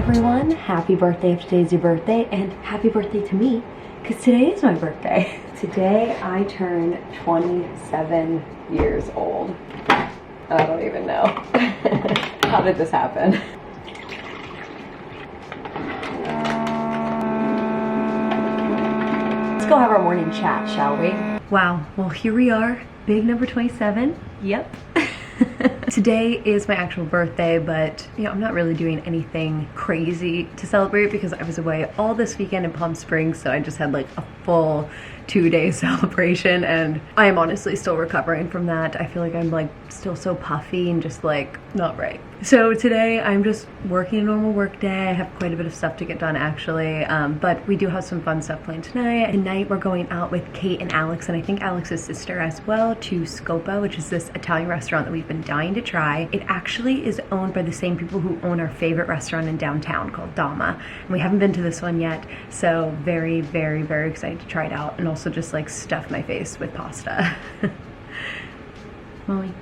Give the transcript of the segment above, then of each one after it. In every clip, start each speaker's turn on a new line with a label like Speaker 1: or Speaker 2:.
Speaker 1: everyone, happy birthday if today's your birthday, and happy birthday to me, because today is my birthday. Today I turn 27 years old. I don't even know. How did this happen? Let's go have our morning chat, shall we? Wow, well here we are, big number 27, yep. Today is my actual birthday, but you know, I'm not really doing anything crazy to celebrate because I was away all this weekend in Palm Springs, so I just had like a full 2-day celebration, and I am honestly still recovering from that. I feel like I'm like still so puffy and just like not right. So today I'm just working a normal work day. I have quite a bit of stuff to get done actually, but we do have some fun stuff planned tonight. Tonight we're going out with Kate and Alex, and I think Alex's sister as well, to Scopa, which is this Italian restaurant that we've been dying to try. It actually is owned by the same people who own our favorite restaurant in downtown called Dama, and we haven't been to this one yet, so very, very, very excited to try it out and also just like stuff my face with pasta. Molly.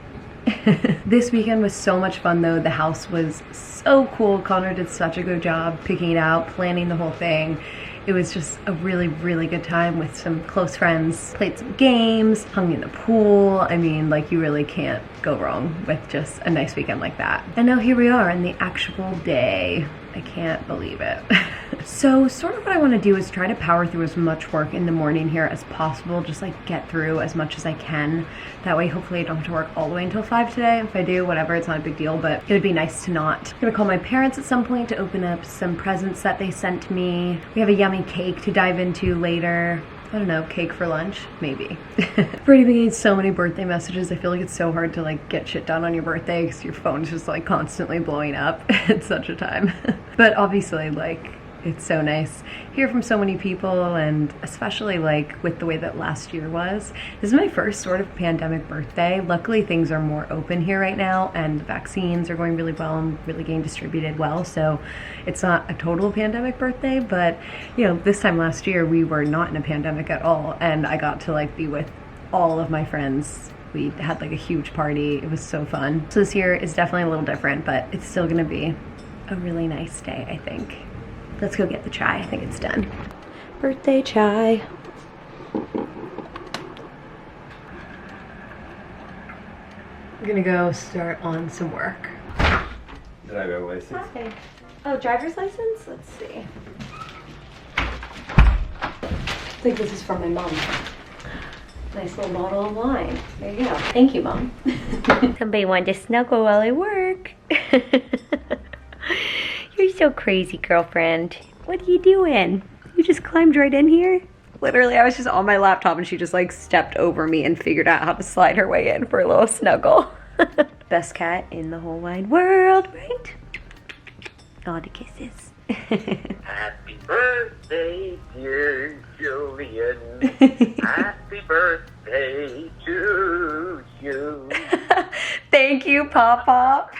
Speaker 1: This weekend was so much fun though. The house was so cool. Connor did such a good job picking it out, planning the whole thing. It was just a really, really good time with some close friends. Played some games, hung in the pool. I mean, like, you really can't go wrong with just a nice weekend like that. And now here we are in the actual day. I can't believe it. So sort of what I want to do is try to power through as much work in the morning here as possible, just like get through as much as I can. That way hopefully I don't have to work all the way until 5 today. If I do, whatever, it's not a big deal, but it would be nice to not. I'm gonna call my parents at some point to open up some presents that they sent me. We have a yummy cake to dive into later. I don't know, cake for lunch? Maybe. I've already been getting so many birthday messages. I feel like it's so hard to like get shit done on your birthday because your phone's just like constantly blowing up at such a time. But obviously, like, it's so nice hear from so many people, and especially like with the way that last year was. This is my first sort of pandemic birthday. Luckily things are more open here right now and the vaccines are going really well and really getting distributed well, so it's not a total pandemic birthday, but you know, this time last year we were not in a pandemic at all, and I got to like be with all of my friends. We had like a huge party. It was so fun. So this year is definitely a little different, but it's still gonna be a really nice day, I think. Let's go get the chai. I think it's done. Birthday chai. I'm gonna go start on some work.
Speaker 2: Driver's license.
Speaker 1: Hi. Oh, driver's license? Let's see. I think this is from my mom. Nice little bottle of wine. There you go. Thank you, Mom. Somebody wanted to snuggle while I work. You're so crazy, girlfriend. What are you doing? You just climbed right in here? Literally, I was just on my laptop and she just like stepped over me and figured out how to slide her way in for a little snuggle. Best cat in the whole wide world, right? All the kisses.
Speaker 3: Happy birthday, dear Julian. Happy birthday to you.
Speaker 1: Thank you, Pop Pop.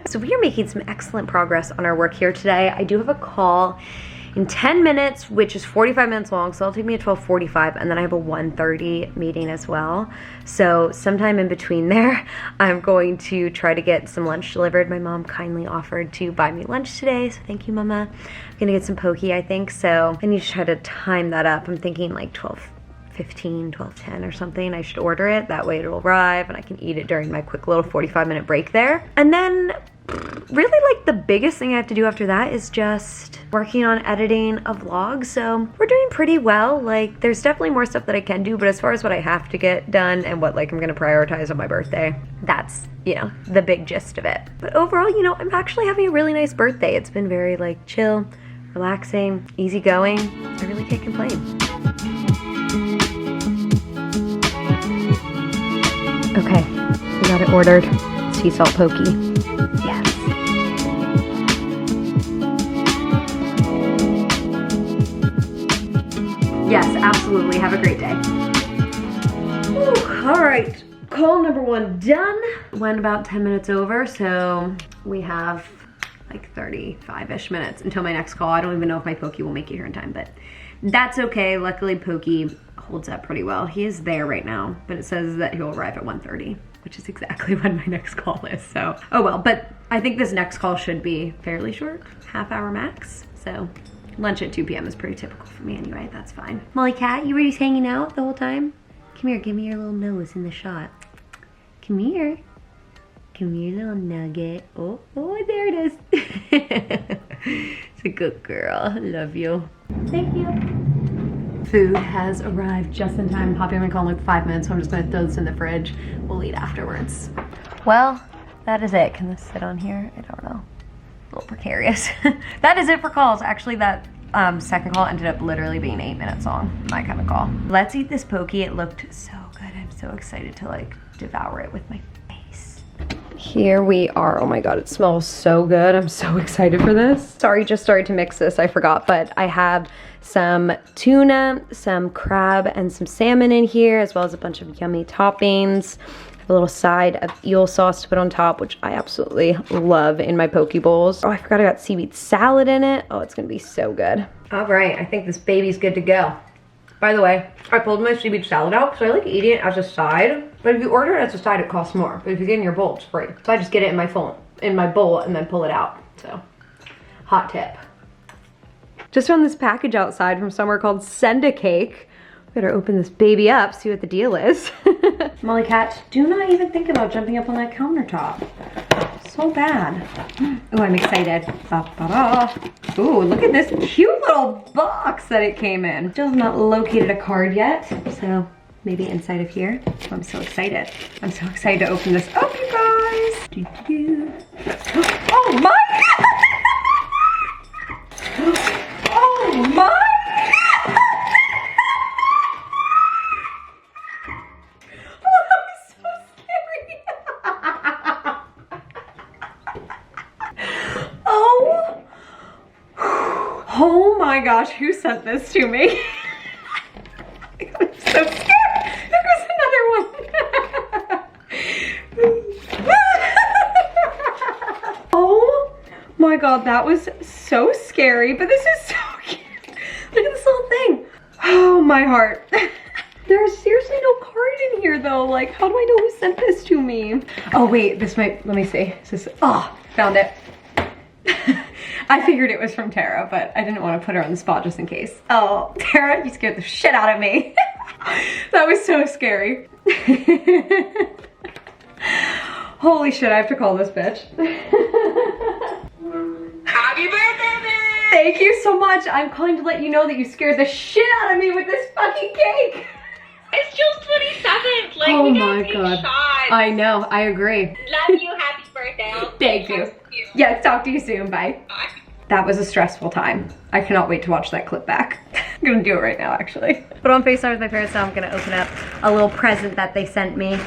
Speaker 1: So we are making some excellent progress on our work here today. I do have a call in 10 minutes, which is 45 minutes long, so it'll take me at 12:45, and then I have a 1:30 meeting as well. So sometime in between there, I'm going to try to get some lunch delivered. My mom kindly offered to buy me lunch today, so thank you, Mama. I'm gonna get some poke, I think, so I need to try to time that up. I'm thinking like 12:15, 12:10 or something. I should order it. That way it'll arrive and I can eat it during my quick little 45-minute break there. And then really like the biggest thing I have to do after that is just working on editing a vlog. So we're doing pretty well. Like, there's definitely more stuff that I can do, but as far as what I have to get done and what like I'm gonna prioritize on my birthday, that's, you know, the big gist of it. But overall, you know, I'm actually having a really nice birthday. It's been very like chill, relaxing, easygoing. I really can't complain. Okay, we got it ordered. Sea salt pokey. Yes. Yes, absolutely. Have a great day. Whew, all right, call number 1 done. Went about 10 minutes over, so we have like 35-ish minutes until my next call. I don't even know if my pokey will make it here in time, but that's okay. Luckily, pokey holds up pretty well. He is there right now, but it says that he'll arrive at 1:30, which is exactly when my next call is, so. Oh well, but I think this next call should be fairly short, half-hour max. So lunch at 2 p.m. is pretty typical for me anyway, that's fine. Molly Cat, you were just hanging out the whole time? Come here, give me your little nose in the shot. Come here. Come here, little nugget. Oh, there it is. It's a good girl, love you. Thank you. Food has arrived just in time. Poppy and I call in like 5 minutes, so I'm just gonna throw this in the fridge. We'll eat afterwards. Well, that is it. Can this sit on here? I don't know. A little precarious. That is it for calls. Actually, that second call ended up literally being 8 minutes long. My kind of call. Let's eat this poke. It looked so good. I'm so excited to like devour it with my face. Here we are. Oh my god, it smells so good. I'm so excited for this. Sorry, just started to mix this. I forgot, but I have some tuna, some crab, and some salmon in here, as well as a bunch of yummy toppings. A little side of eel sauce to put on top, which I absolutely love in my poke bowls. Oh, I forgot I got seaweed salad in it. Oh, it's gonna be so good. All right, I think this baby's good to go. By the way, I pulled my seaweed salad out because I like eating it as a side. But if you order it as a side, it costs more. But if you get it in your bowl, it's free. So I just get it in my bowl and then pull it out. So, hot tip. Just found this package outside from somewhere called Send a Cake. Better open this baby up, see what the deal is. Molly Cat, do not even think about jumping up on that countertop. So bad. Oh, I'm excited. Ooh, look at this cute little box that it came in. Still have not located a card yet, so maybe inside of here. Oh, I'm so excited. I'm so excited to open this up, you guys. Oh my! Oh my! Oh my gosh, who sent this to me? I'm so scared. There goes another one. Oh my god, that was so scary, but this is so cute. Look at this little thing. Oh, my heart. There's seriously no card in here though. Like, how do I know who sent this to me? Oh wait, this might, let me see. Found it. I figured it was from Tara, but I didn't want to put her on the spot just in case. Oh, Tara, you scared the shit out of me. That was so scary. Holy shit, I have to call this bitch.
Speaker 4: Happy birthday, babe!
Speaker 1: Thank you so much. I'm calling to let you know that you scared the shit out of me with this fucking cake.
Speaker 4: It's Jill's 27th. Like,
Speaker 1: Oh
Speaker 4: we
Speaker 1: my
Speaker 4: gotta
Speaker 1: god.
Speaker 4: take shots.
Speaker 1: I know, I agree.
Speaker 4: Love you. Happy birthday. I'll
Speaker 1: Thank you.
Speaker 4: text you.
Speaker 1: Yeah, talk to you soon. Bye.
Speaker 4: Bye.
Speaker 1: That was a stressful time. I cannot wait to watch that clip back. I'm gonna do it right now, actually. But on FaceTime with my parents now, I'm gonna open up a little present that they sent me.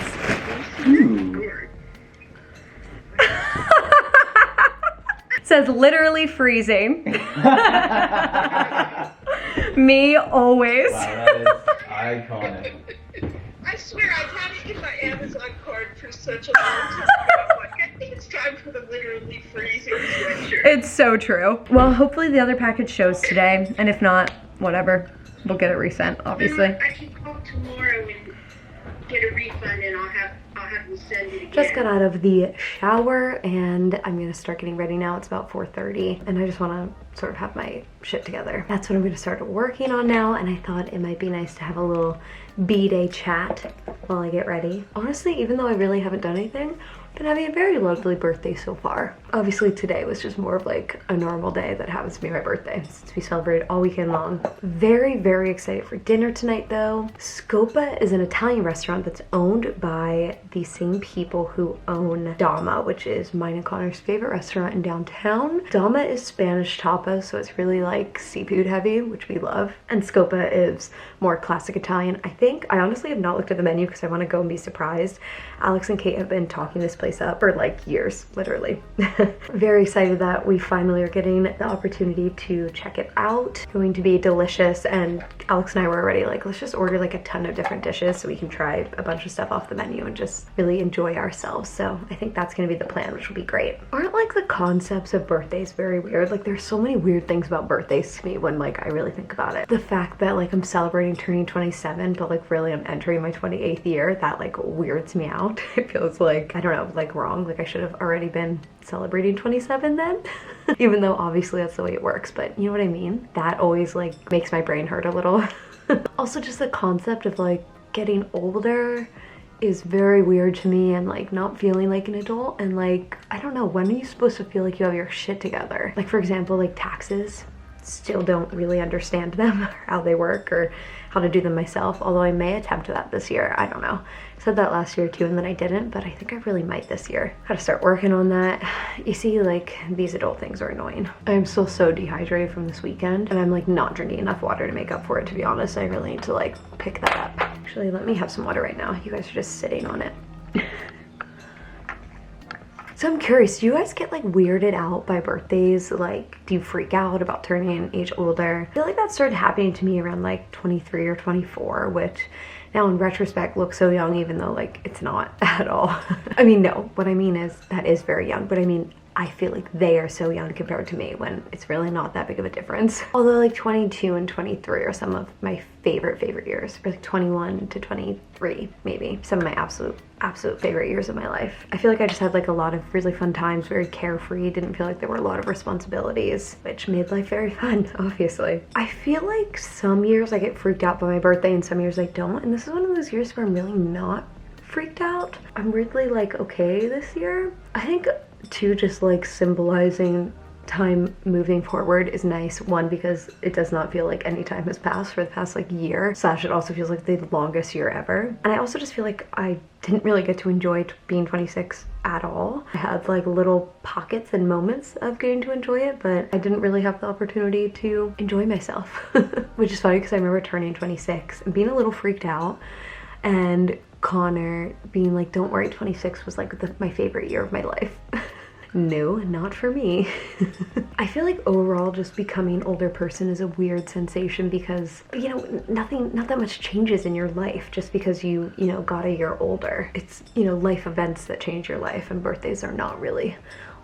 Speaker 1: It says literally freezing. Me always.
Speaker 2: Wow, that is iconic.
Speaker 4: I swear, I've had it in my Amazon card for such a long time. I'm like, I think it's time for the literally freezing sweatshirt.
Speaker 1: It's so true. Well, hopefully the other package shows today, and if not, whatever. We'll get it resent, obviously.
Speaker 4: I can call tomorrow and get a refund, and I'll have them send it again.
Speaker 1: Just got out of the shower and I'm gonna start getting ready now. It's about 4:30 and I just wanna sort of have my shit together. That's what I'm gonna start working on now, and I thought it might be nice to have a little B-day chat while I get ready. Honestly, even though I really haven't done anything, I've been having a very lovely birthday so far. Obviously today was just more of like a normal day that happens to be my birthday, since we celebrated all weekend long. Very, very excited for dinner tonight though. Scopa is an Italian restaurant that's owned by the same people who own Dama, which is mine and Connor's favorite restaurant in downtown. Dama is Spanish tapas, so it's really like seafood heavy, which we love. And Scopa is more classic Italian. I honestly have not looked at the menu because I want to go and be surprised. Alex and Kate have been talking this place up for like years, literally. Very excited that we finally are getting the opportunity to check it out. Going to be delicious, and Alex and I were already like, let's just order like a ton of different dishes so we can try a bunch of stuff off the menu and just really enjoy ourselves. So I think that's gonna be the plan, which will be great. Aren't like the concepts of birthdays very weird? Like there's so many weird things about birthdays to me when like I really think about it. The fact that like I'm celebrating turning 27, but like really I'm entering my 28th year, that like weirds me out. It feels like, I don't know, like wrong. Like I should have already been celebrating 27 then. Even though obviously that's the way it works, but you know what I mean? That always like makes my brain hurt a little. Also just the concept of like getting older is very weird to me, and like not feeling like an adult, and like, I don't know, when are you supposed to feel like you have your shit together? Like for example, like taxes, still don't really understand them, or how they work, or how to do them myself, although I may attempt that this year. I don't know. I said that last year too and then I didn't, but I think I really might this year. Gotta start working on that. You see, like these adult things are annoying. I'm still so dehydrated from this weekend, and I'm like not drinking enough water to make up for it, to be honest. I really need to like pick that up. Actually, let me have some water right now. You guys are just sitting on it. So I'm curious, do you guys get like weirded out by birthdays? Like, do you freak out about turning an age older? I feel like that started happening to me around like 23 or 24, which now in retrospect looks so young, even though like it's not at all. I mean, no, what I mean is that is very young, but I mean, I feel like they are so young compared to me when it's really not that big of a difference. Although like 22 and 23 are some of my favorite years, or like 21 to 23 maybe. Some of my absolute favorite years of my life. I feel like I just had like a lot of really fun times, very carefree, didn't feel like there were a lot of responsibilities, which made life very fun, obviously. I feel like some years I get freaked out by my birthday and some years I don't, and this is one of those years where I'm really not freaked out. I'm weirdly like okay this year. I think too, just like symbolizing time moving forward is nice. One, because it does not feel like any time has passed for the past like year, slash it also feels like the longest year ever. And I also just feel like I didn't really get to enjoy being 26 at all. I had like little pockets and moments of getting to enjoy it, but I didn't really have the opportunity to enjoy myself. Which is funny because I remember turning 26 and being a little freaked out, and Connor being like, don't worry, 26 was like my favorite year of my life. No, not for me. I feel like overall just becoming an older person is a weird sensation because, you know, not that much changes in your life just because you know, got a year older. It's, you know, life events that change your life, and birthdays are not really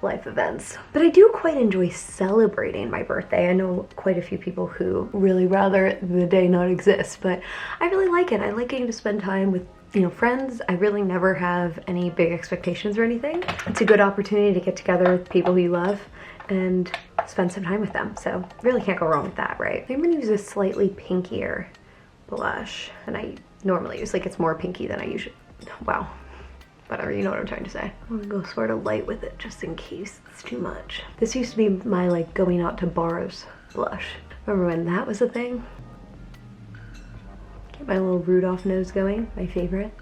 Speaker 1: life events. But I do quite enjoy celebrating my birthday. I know quite a few people who really rather the day not exist, but I really like it. I like getting to spend time with, you know, friends. I really never have any big expectations or anything. It's a good opportunity to get together with people you love and spend some time with them. So really can't go wrong with that, right? I'm gonna use a slightly pinkier blush than I normally use. Like it's more pinky than I usually, wow. Whatever, you know what I'm trying to say. I'm gonna go sort of light with it just in case it's too much. This used to be my like going out to bars blush. Remember when that was a thing? Get my little Rudolph nose going, my favorite.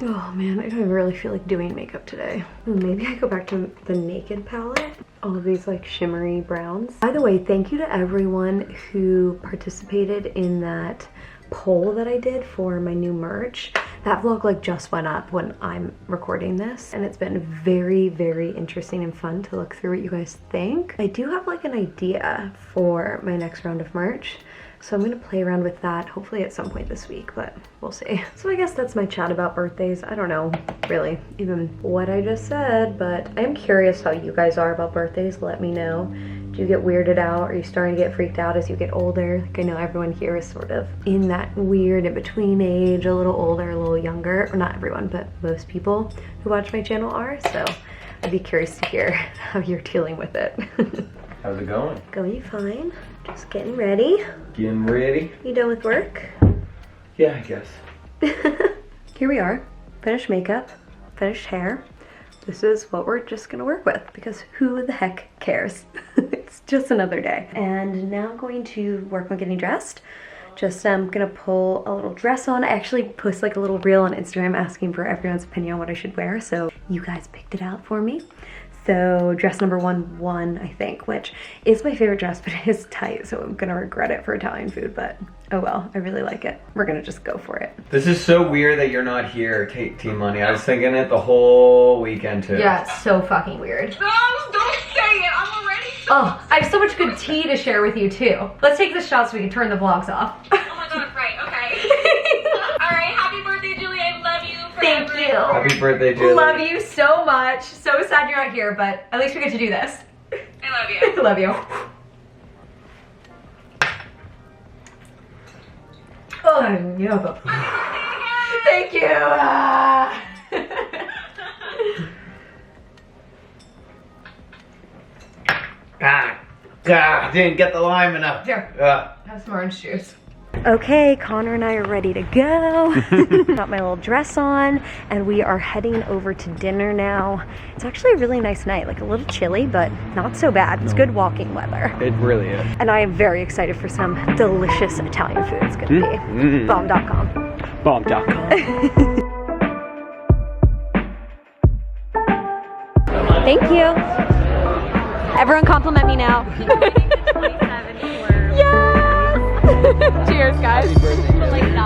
Speaker 1: Oh man, I don't even really feel like doing makeup today. Ooh, maybe I go back to the Naked palette. All of these like shimmery browns. By the way, thank you to everyone who participated in that poll that I did for my new merch. That vlog like just went up when I'm recording this, and it's been very, very interesting and fun to look through what you guys think. I do have like an idea for my next round of merch, so I'm gonna play around with that hopefully at some point this week, but we'll see. So I guess that's my chat about birthdays. I don't know really even what I just said, but I am curious how you guys are about birthdays. Let me know. Do you get weirded out? Are you starting to get freaked out as you get older? Like I know everyone here is sort of in that weird in-between age, a little older, a little younger. Or not everyone, but most people who watch my channel are. So I'd be curious to hear how you're dealing with it.
Speaker 2: How's it going?
Speaker 1: Going fine. Just getting ready.
Speaker 2: Getting ready?
Speaker 1: You done with work?
Speaker 2: Yeah, I guess.
Speaker 1: Here we are. Finished makeup, finished hair. This is what we're just gonna work with because who the heck cares? It's just another day. And now I'm going to work on getting dressed. Just gonna pull a little dress on. I actually post like a little reel on Instagram asking for everyone's opinion on what I should wear. So you guys picked it out for me. So dress number one won, I think, which is my favorite dress, but it is tight, so I'm gonna regret it for Italian food, but oh well, I really like it. We're gonna just go for it.
Speaker 2: This is so weird that you're not here, Team Money. I was thinking it the whole weekend too.
Speaker 1: Yeah, it's so fucking weird.
Speaker 4: No, don't say it. I'm already so
Speaker 1: Oh, I have so much good tea to share with you too. Let's take this shot so we can turn the vlogs off.
Speaker 4: Oh my god, right, okay. Alright, happy birthday, Julie. I love you forever.
Speaker 1: Thank you.
Speaker 2: Happy birthday, Jill.
Speaker 1: Love you so much. So sad you're not here, but at least we get to do this.
Speaker 4: I love you.
Speaker 1: Love you. Oh, yeah. Thank you. Ah.
Speaker 2: Didn't get the lime enough.
Speaker 1: Here.
Speaker 2: Ah.
Speaker 1: Have some orange juice. Okay, Connor and I are ready to go. Got my little dress on, and we are heading over to dinner now. It's actually a really nice night, like a little chilly, but not so bad. It's good walking weather.
Speaker 2: It really is.
Speaker 1: And I am very excited for some delicious Italian food. It's gonna be bomb.com.
Speaker 2: Bomb.com.
Speaker 1: Thank you. Everyone compliment me now. Yes! Cheers, guys.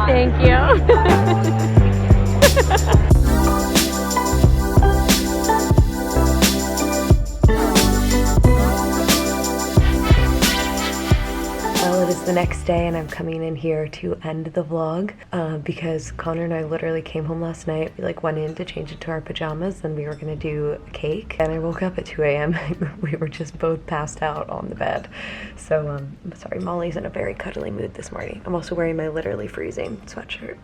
Speaker 1: Thank you. Well, it is the next day and I'm coming in here to end the vlog because Connor and I literally came home last night. We like went in to change into our pajamas and we were gonna do a cake, and I woke up at 2 a.m. We were just both passed out on the bed. So I'm sorry, Molly's in a very cuddly mood this morning. I'm also wearing my literally freezing sweatshirt.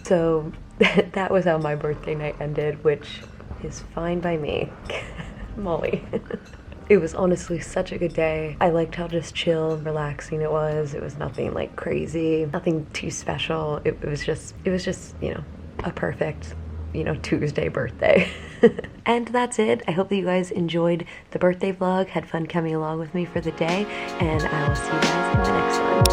Speaker 1: So that was how my birthday night ended, which is fine by me. Molly. It was honestly such a good day. I liked how just chill and relaxing it was. It was nothing like crazy, nothing too special. It was just, you know, a perfect, you know, Tuesday birthday. And that's it. I hope that you guys enjoyed the birthday vlog, had fun coming along with me for the day, and I will see you guys in the next one.